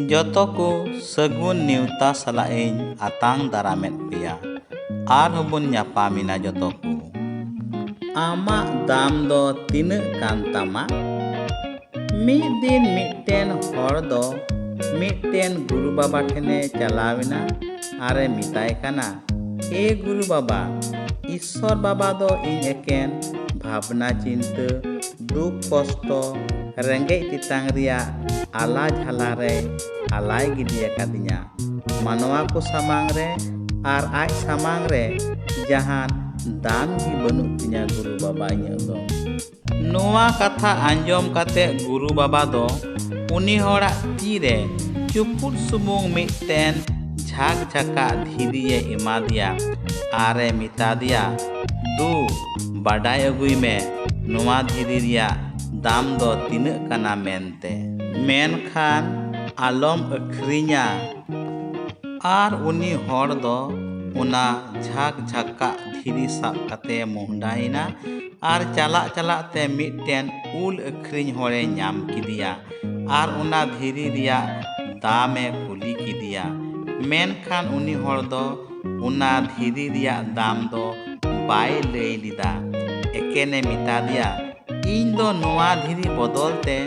ᱡᱚᱛᱚ ᱠᱚ ᱥᱟᱹᱜᱩᱱ ᱱᱮᱣᱛᱟ ᱥᱟᱞᱟᱜ ᱤᱧ ᱟᱛᱟᱝ ᱫᱟᱨᱟᱢᱮᱫ ᱯᱮᱭᱟ᱾ ᱟᱨᱦᱚᱸ ᱵᱚᱱ ᱧᱟᱯᱟᱢᱮᱱᱟ ᱡᱚᱛᱚ ᱠᱚ᱾ ᱟᱢᱟᱜ ᱫᱟᱢ ᱫᱚ ᱛᱤᱱᱟᱹᱜ ᱠᱟᱱ ᱛᱟᱢᱟ? ᱢᱤᱫ ᱫᱤᱱ ᱢᱤᱫᱴᱮᱱ ᱦᱚᱲ ᱫᱚ ᱢᱤᱫᱴᱮᱱ ᱜᱩᱨᱩ ᱵᱟᱵᱟ ᱴᱷᱮᱱᱮ ᱪᱟᱞᱟᱣᱮᱱᱟ ᱟᱨᱮ ᱢᱮᱛᱟᱭ ᱠᱟᱱᱟ, "ᱮ ᱜᱩᱨᱩ ᱵᱟᱵᱟ, ᱤᱥᱥᱚᱨ ᱵᱟᱵᱟ ᱫᱚ ᱤᱧ ᱮᱠᱮᱱ ᱵᱷᱟᱵᱽᱱᱟ ᱪᱤᱱᱛᱟᱹ, ᱫᱩᱠ ᱠᱚᱥᱴᱚ, ᱨᱮᱸᱜᱮᱡ ᱛᱮᱛᱟᱝ ᱨᱮᱭᱟᱜ ᱟᱞᱟ ᱡᱷᱟᱞᱟ ᱨᱮᱭ ᱟᱞᱟᱭ ᱜᱤᱰᱤ ᱟᱠᱟᱫᱤᱧᱟ ᱢᱟᱱᱣᱟ ᱠᱚ ᱥᱟᱢᱟᱝ ᱨᱮ, ᱟᱨ ᱟᱡ ᱥᱟᱢᱟᱝ ᱨᱮ ᱡᱟᱦᱟᱱ ᱫᱟᱢ ᱜᱮ ᱵᱟᱹᱱᱩᱜ ᱛᱤᱧᱟ ᱜᱩᱨᱩ ᱵᱟᱵᱟ ᱤᱧᱟᱹᱜ ᱫᱚ।" ᱱᱚᱣᱟ ᱠᱟᱛᱷᱟ ᱟᱸᱡᱚᱢ ᱠᱟᱛᱮ ᱜᱩᱨᱩ ᱵᱟᱵᱟ ᱫᱚ ᱩᱱᱤ ᱦᱚᱲᱟᱜ ᱛᱤᱨᱮ ᱪᱩᱯᱩᱫ ᱥᱩᱢᱩᱝ ᱢᱤᱫᱴᱮᱱ ᱡᱷᱟᱠ ᱡᱷᱟᱠᱟᱜ ᱫᱷᱤᱨᱤᱭ ᱮᱢᱟᱫᱮᱭᱟ ᱟᱨᱮ ᱢᱮᱛᱟᱫᱮᱭᱟ, "ᱫᱩ ᱵᱟᱰᱟᱭ ᱟᱹᱜᱩᱭ ᱢᱮ ᱱᱚᱣᱟ ᱫᱷᱤᱨᱤ ᱨᱮᱭᱟᱜ ᱫᱟᱢ ᱫᱚ ᱛᱤᱱᱟᱹᱜ ᱠᱟᱱᱟ ᱢᱮᱱᱛᱮ, ᱢᱮᱱᱠᱷᱟᱱ ᱟᱞᱚᱢ ᱟᱹᱠᱷᱨᱤᱧᱟ।" ᱟᱨ ᱩᱱᱤ ᱦᱚᱲ ᱫᱚ ᱚᱱᱟ ᱡᱷᱟᱠ ᱡᱷᱟᱠᱟᱜ ᱫᱷᱤᱨᱤ ᱥᱟᱵ ᱠᱟᱛᱮ ᱢᱚᱦᱰᱟᱭᱮᱱᱟ ᱟᱨ ᱪᱟᱞᱟᱜ ᱪᱟᱞᱟᱜ te ᱢᱤᱫᱴᱮᱱ ᱩᱞ ᱟᱹᱠᱷᱨᱤᱧ ᱦᱚᱲᱮ ᱧᱟᱢ ᱠᱮᱫᱮᱭᱟ ᱟᱨ ᱚᱱᱟ ᱫᱷᱤᱨᱤ rᱮᱭᱟᱜ ᱫᱟᱢᱮ ᱠᱩᱞᱤ ᱠᱮᱫᱮᱭᱟ᱾ ᱢᱮᱱᱠᱷᱟᱱ ᱩᱱᱤ ᱦᱚᱲ ᱫᱚ ᱚᱱᱟ ᱫᱷᱤᱨᱤ reyag ᱫᱟᱢ ᱫᱚ ᱵᱟᱭ ᱞᱟᱹᱭ ᱞᱮᱫᱟ, ᱮᱠᱮᱱᱮ ᱢᱮᱛᱟᱫᱮᱭᱟ, "ᱤᱧ ᱫᱚ ᱱᱚᱣᱟ ᱫᱷᱤᱨᱤ ᱵᱚᱫᱚᱞ te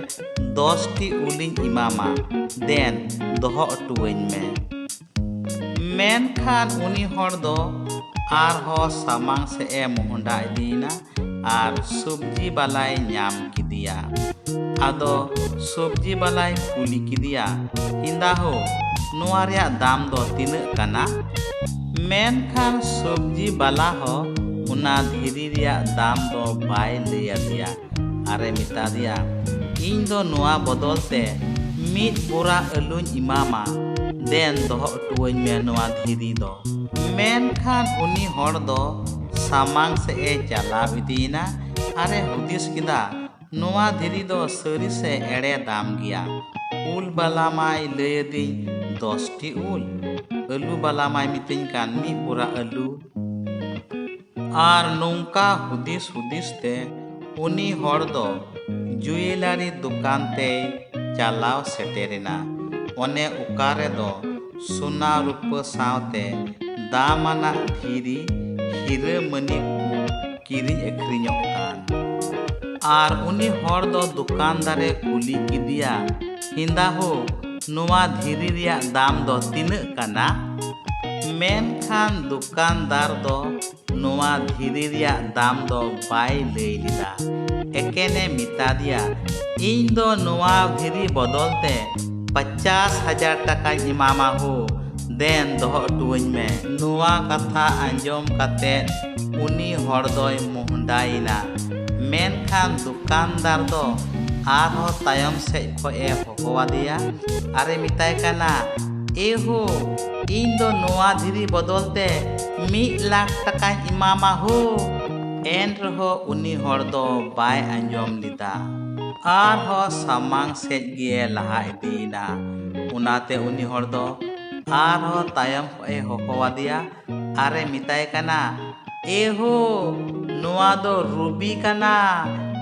10টি ᱩᱞᱤᱧ ᱮᱢᱟᱢᱟ, ᱫᱮᱱ ᱫᱚᱦᱚ ᱚᱴᱚᱣᱟᱹᱧ ᱢᱮ।" ᱢᱮᱱᱠᱷᱟᱱ ᱩᱱᱤ ᱦᱚᱲ ᱫᱚ ᱟᱨᱦᱚᱸ ᱥᱟᱢᱟᱝ ᱥᱮᱫ ᱮ ᱢᱚᱦᱰᱟ ᱤᱫᱤᱭᱮᱱᱟ ᱟᱨ ᱥᱚᱵᱽᱡᱤ ᱵᱟᱞᱟᱭ ᱧᱟᱢ ᱠᱮᱫᱮᱭᱟ᱾ ᱟᱫᱚ ᱥᱚᱵᱽᱡᱤ ᱵᱟᱞᱟᱭ ᱠᱩᱞᱤ ᱠᱮᱫᱮᱭᱟ, "ᱦᱮᱸᱫᱟ ᱦᱳ, ᱱᱚᱣᱟ ᱨᱮᱭᱟᱜ ᱫᱟᱢ ᱫᱚ ᱛᱤᱱᱟᱹᱜ ᱠᱟᱱᱟ?" ᱢᱮᱱᱠᱷᱟন ᱥᱚᱵᱽᱡᱤ ᱵᱟᱞᱟ ᱦᱚᱸ ᱚᱱᱟ ᱫᱷᱤᱨᱤ reyag ᱫᱟᱢ ᱫᱚ ᱵᱟᱭ ᱞᱟᱹᱭ ᱟᱫᱮᱭᱟ ᱟᱨᱮ ᱢᱮᱛᱟᱫᱮᱭᱟ, "ᱤᱧ ᱫᱚ ᱱᱚᱣᱟ ᱵᱚᱫᱚᱞ te 1 ᱵᱚᱨᱟ ᱟᱹᱞᱩᱧ ᱮᱢᱟᱢᱟ, ᱫᱮᱱ ᱫᱚᱦᱚᱚᱴᱚᱣᱟᱹᱧ ᱢᱮ ᱱᱚᱣᱟ ᱫᱷᱤᱨᱤ ᱫᱚ।" ᱢᱮᱱᱠᱷᱟᱱ ᱩᱱᱤ ᱦᱚᱲ ᱫᱚ ᱥᱟᱢᱟᱝ ᱥᱮᱫ ᱮ ᱪᱟᱞᱟᱣ ᱤᱫᱤᱭᱮᱱᱟ ᱟᱨᱮ ᱦᱩᱫᱤᱥ ᱠᱮᱫᱟ, ᱱᱚᱣᱟ ᱫᱷᱤᱨᱤ ᱫᱚ ᱥᱟᱹᱨᱤ ᱥᱮ ᱮᱲᱮ ᱫᱟᱢ ᱜᱮᱭᱟ? ᱩᱞ ᱵᱟᱞᱟ ᱢᱟᱭ ᱞᱟᱹᱭ ᱟᱹᱫᱤᱧ 10টি ᱩᱞ, ᱟᱹᱞᱩ ᱵᱟᱞᱟ ᱢᱟᱭ ᱢᱤᱛᱟᱹᱧ ᱠᱟᱱ 1 ᱵᱚᱨᱟ ᱟᱹᱞᱩ। ᱟᱨ ᱱᱚᱝᱠᱟ ᱦᱩᱫᱤᱥ ᱦᱩᱫᱤᱥ ᱛᱮ ᱩᱱᱤ ᱦᱚᱲ ᱫᱚ ᱡᱩᱭᱮᱞᱟᱨᱤ ᱫᱚᱠᱟᱱ ᱛᱮᱭ ᱪᱟᱞᱟᱣ ᱥᱮᱴᱮᱨᱮᱱᱟ, ᱚᱱᱮ ᱚᱠᱟ ᱨᱮᱫᱚ ᱥᱳᱱᱟ ᱨᱩᱯᱟᱹ ᱥᱟᱶᱛᱮ ᱫᱟᱢᱟᱱᱟᱜ ᱫᱷᱤᱨᱤ ᱦᱤᱨᱟᱹ ᱢᱟᱹᱱᱤᱠ ᱠᱚ ᱠᱤᱨᱤᱧ ᱟᱹᱠᱷᱨᱤᱧᱚᱜ ᱠᱟᱱ। ᱟᱨ ᱩᱱᱤ ᱦᱚᱲ ᱫᱚ ᱫᱚᱠᱟᱱᱫᱟᱨᱮ ᱠᱩᱞᱤ ᱠᱮᱫᱮᱭᱟ, "ᱦᱮᱸᱫᱟ ᱦᱳ, ᱱᱚᱣᱟ ᱫᱷᱤᱨᱤ reyag ᱫᱟᱢ ᱫᱚ ᱛᱤᱱᱟᱹᱜ ᱠᱟᱱᱟ?" ᱢᱮᱱᱠᱷᱟन ᱫᱚᱠᱟᱱᱫᱟᱨ ᱫᱚ ᱱᱚᱣᱟ ᱫᱷᱤᱨᱤ reyag ᱫᱟᱢ ᱫᱚ ᱵᱟᱭ ᱞᱟᱹᱭ ᱞᱮᱫᱟ, ᱮᱠᱮᱱᱮ ᱢᱮᱛᱟᱫᱮᱭᱟ, "ᱤᱧ ᱫᱚ ᱱᱚᱣᱟ ᱫᱷᱤᱨᱤ ᱵᱚᱫᱚᱞ te 50,000 টাকাᱧ এমামা হো, দেন দহো অটুয়াᱹᱧ মে।" ᱱᱚᱣᱟ ᱠᱟᱛᱷᱟ ᱟᱸᱡᱚᱢ ᱠᱟᱛᱮᱫ ᱩᱱᱤ ᱦᱚᱲ ᱫᱚᱭ ᱢᱚᱦᱰᱟᱭᱮᱱᱟ᱾ ᱢᱮᱱᱠᱷᱟᱱ ᱫᱚᱠᱟᱱᱫᱟᱨ ᱫᱚ ᱟᱨᱦᱚᱸ ᱛᱟᱭᱚᱢ ᱥᱮᱫ ᱠᱷᱚᱡ ᱮ ᱦᱚᱦᱚᱣᱟᱫᱮᱭᱟ ᱟᱨᱮ ᱢᱮᱛᱟᱭ ᱠᱟᱱᱟ, "ᱮ ᱦᱳ, ᱤᱧ ᱫᱚ ᱱᱚᱣᱟ ᱫᱷᱤᱨᱤ ᱵᱚᱫᱚᱞ te 1,00,000 টাকাᱧ এমামা ᱦᱳ।" ᱮᱱ ᱨᱮᱦᱚᱸ ᱩᱱᱤ ᱦᱚᱲ ᱫᱚ ᱵᱟᱭ ᱟᱸᱡᱚᱢ ᱞᱮᱫᱟ, ᱟᱨᱦᱚᱸ ᱥᱟᱢᱟᱝ ᱥᱮᱫ ᱜᱮ ᱞᱟᱦᱟ ᱤᱫᱤᱭᱮᱱᱟ᱾ ᱚᱱᱟᱛᱮ ᱩᱱᱤ ᱦᱚᱲ ᱫᱚ ᱟᱨᱦᱚᱸ ᱛᱟᱭᱚᱢ ᱠᱷᱚᱡ ᱮ ᱦᱚᱦᱚᱣᱟᱫᱮᱭᱟ ᱟᱨᱮ ᱢᱮᱛᱟᱭ ᱠᱟᱱᱟ, "ᱮ ᱦᱳ, ᱱᱚᱣᱟ ᱫᱚ ᱨᱩᱵᱤ ᱠᱟᱱᱟ,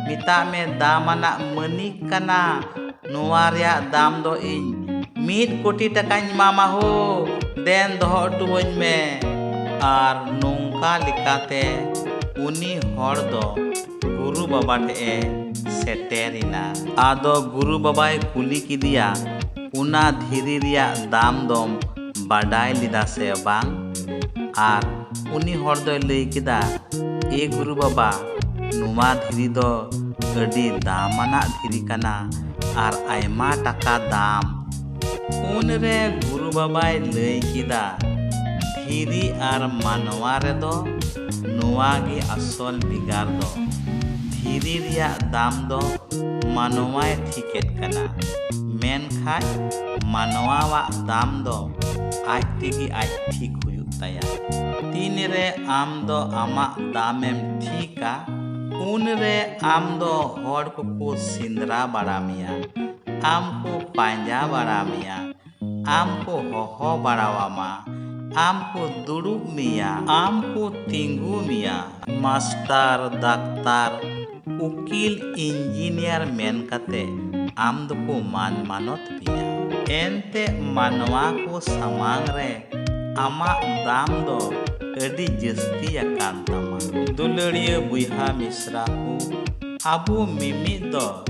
ᱢᱮᱛᱟᱜ ᱢᱮ ᱫᱟᱢᱟᱱᱟᱜ ᱢᱟᱹᱱᱤᱠ ᱠᱟᱱᱟ, ᱱᱚᱣᱟ reyag ᱫᱟᱢ ᱫᱚ ᱤᱧ 1 কোটি টাকাᱧ এমামা হো, দেন দহো অটুᱣᱟᱹᱧ মে।" ᱟᱨ ᱱᱚᱝᱠᱟ লেᱠᱟᱛᱮ ᱩᱱᱤ ᱦᱚᱲ ᱫᱚ ᱜᱩᱨᱩ ᱵᱟᱵᱟ ᱴᱷᱮᱡ ᱮ ᱥᱮᱴᱮᱨᱮᱱᱟ᱾ ᱟᱫᱚ ᱜᱩᱨᱩ ᱵᱟᱵᱟᱭ ᱠᱩᱞᱤ ᱠᱮᱫᱮᱭᱟ, "ᱚᱱᱟ ᱫᱷᱤᱨᱤ reyag ᱫᱟᱢ ᱫᱚᱢ ᱵᱟᱰᱟᱭ ᱞᱮᱫᱟ ᱥᱮ ᱵᱟᱝ?" ᱟᱨ ᱩᱱᱤ ᱦᱚᱲ ᱫᱚᱭ ᱞᱟᱹᱭ ᱠᱮᱫᱟ, "ᱮ ᱜᱩᱨᱩ ᱵᱟᱵᱟ, ᱱᱚᱣᱟ ᱫᱷᱤᱨᱤ ᱫᱚ ᱟᱹᱰᱤ ᱫᱟᱢᱟᱱᱟᱜ ᱫᱷᱤᱨᱤ ᱠᱟᱱᱟ ᱟᱨ ᱟᱭᱢᱟ ᱴᱟᱠᱟ ᱫᱟᱢ।" ᱩᱱᱨᱮ ᱜᱩᱨᱩ ᱵᱟᱵᱟᱭ ᱞᱟᱹᱭ ᱠᱮᱫᱟ, "ᱫᱷᱤᱨᱤ ᱟᱨ ᱢᱟᱱᱣᱟ ᱨᱮᱫᱚ ᱱᱚᱣᱟ ᱜᱮ ᱟᱥᱚᱞ ᱵᱷᱮᱜᱟᱨ ᱫᱚ। ᱫᱷᱤᱨᱤ reyag ᱫᱟᱢ ᱫᱚ ᱢᱟᱱᱣᱟᱭ ᱴᱷᱤᱠᱮᱫ ᱠᱟᱱᱟ, ᱢᱮᱱᱠᱷᱟᱡ ᱢᱟᱱᱣᱟᱣᱟᱜ ᱫᱟᱢ ᱫᱚ ᱟᱡ ᱛᱮᱜᱮ ᱟᱡ ᱴᱷᱤᱠ ᱦᱩᱭᱩᱜ ᱛᱟᱭᱟ। ᱛᱤᱱᱨᱮ ᱟᱢ ᱫᱚ ᱟᱢᱟᱜ ᱫᱟᱢᱮᱢ ᱴᱷᱤᱠᱟ, ᱩᱱᱨᱮ ᱟᱢ ᱫᱚ ᱦᱚᱲ ᱠᱚᱠᱚ ᱥᱮᱸᱫᱽᱨᱟ ᱵᱟᱲᱟ ᱢᱮᱭᱟ, ᱟᱢ ᱠᱚ ᱯᱟᱸᱡᱟ ᱵᱟᱲᱟ ᱢᱮᱭᱟ, ᱟᱢ ᱠᱚ ᱦᱚᱦᱚ ᱵᱟᱲᱟᱣᱟᱢᱟ, ᱟᱢ ᱠᱚ ᱫᱩᱲᱩᱵ ᱢᱮᱭᱟ, ᱟᱢ ᱠᱚ ᱛᱤᱸᱜᱩ ᱢᱮᱭᱟ, ᱢᱟᱥᱴᱟᱨ, ᱰᱟᱠᱛᱟᱨ, ᱩᱠᱤᱞ, ᱤᱧᱡᱤᱱᱤᱭᱟᱨ ᱢᱮᱱ ᱠᱟᱛᱮ ᱟᱢ ᱫᱚᱠᱚ ᱢᱟᱱ ᱢᱟᱱᱚᱛ ᱢᱮᱭᱟ। ente manwa ko samang re amak dam do adi jasti akan tama. Duluriya buiha misra ko abu mimit do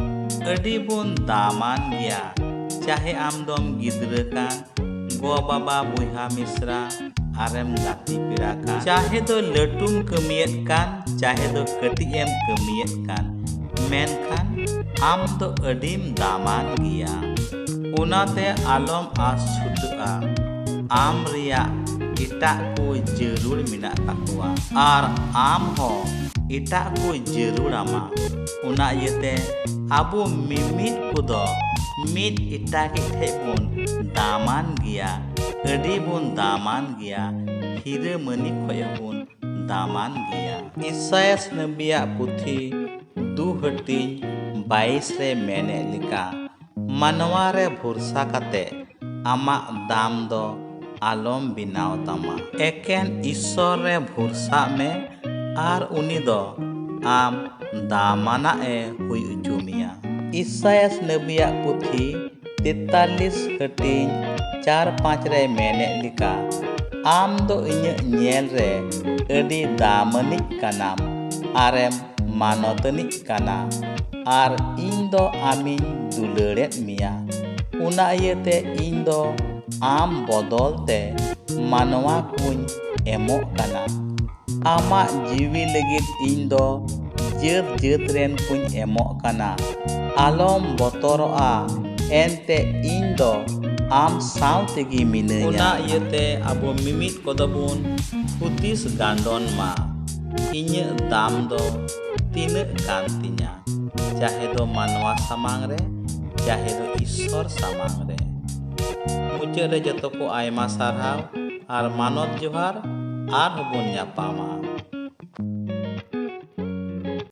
adi bun daman gya. Chahe amdom gidra kan, go baba buiha misra arem gati pira kan, chahe do latum kemiyat kan, chahe do ketiem kemiyat kan, menkan am do adim daman gya. Unate alom asutua am riya itak ko jerur minak takwa ar am ho itak ko jerur ama. Una yete abu mimit kudo mid itak ithe bun daman gya, adi bun daman gya, hira mani khoya bun daman gya. Isayas nabiya puthi 2 hatin 22 re mene lika manwa re bhorsa kate amak dam do alom binaw tama. Eken Ishor re bhorsa me ar uni do am damana e hui ujumiya. Isayas nabiya puthi 43 hatin 4-5 re mene lika am do inya nyel re adi damanik kanam arem manotanik kana ar ᱤᱧ ᱫᱚ ᱟᱢᱤᱧ ᱫᱩᱞᱟᱹᱲᱮᱫ ᱢᱮᱭᱟ. ᱚᱱᱟ ᱤᱭᱟᱹᱛᱮ ᱤᱧ ᱫᱚ ᱟᱢ ᱵᱚᱫᱚᱞ ᱛᱮ ᱢᱟᱱᱣᱟ ᱠᱚᱧ ᱮᱢᱚᱜ ᱠᱟᱱᱟ. ᱟᱢᱟᱜ ᱡᱤᱣᱤ ᱞᱟᱹᱜᱤᱫ ᱤᱧ ᱫᱚ ᱡᱟᱹᱛ ᱡᱟᱹᱛ ᱨᱮᱱ ᱠᱚᱧ ᱮᱢᱚᱜ ᱠᱟᱱᱟ. ᱟᱞᱚᱢ ᱵᱚᱛᱚᱨᱚᱜᱼᱟ, ᱮᱱᱛᱮ ᱤᱧ ᱫᱚ ᱟᱢ ᱥᱟᱶ ᱛᱮᱜᱮ ᱢᱤᱱᱟᱹᱧᱟ. ᱚᱱᱟ ᱤᱭᱟᱹᱛᱮ ᱟᱵᱚ ᱢᱤᱢᱤᱫ ᱠᱚᱫᱚ ᱵᱚᱱ ᱦᱩᱫᱤᱥ ᱜᱟᱱᱰᱚᱱ ᱢᱟ. ᱤᱧᱟᱹᱜ ᱫᱟᱢ ᱫᱚ ᱛᱤᱱᱟᱹᱜ ᱠᱟᱱ ᱛᱤᱧᱟ, चाहे दो मानवा सामांग रे चाहे दो ईश्वर सामांग रे. मुचाद रे जतो को आयमा सारहाव आर मानव जोहार आर हबन ᱧᱟᱯᱟᱢᱟ.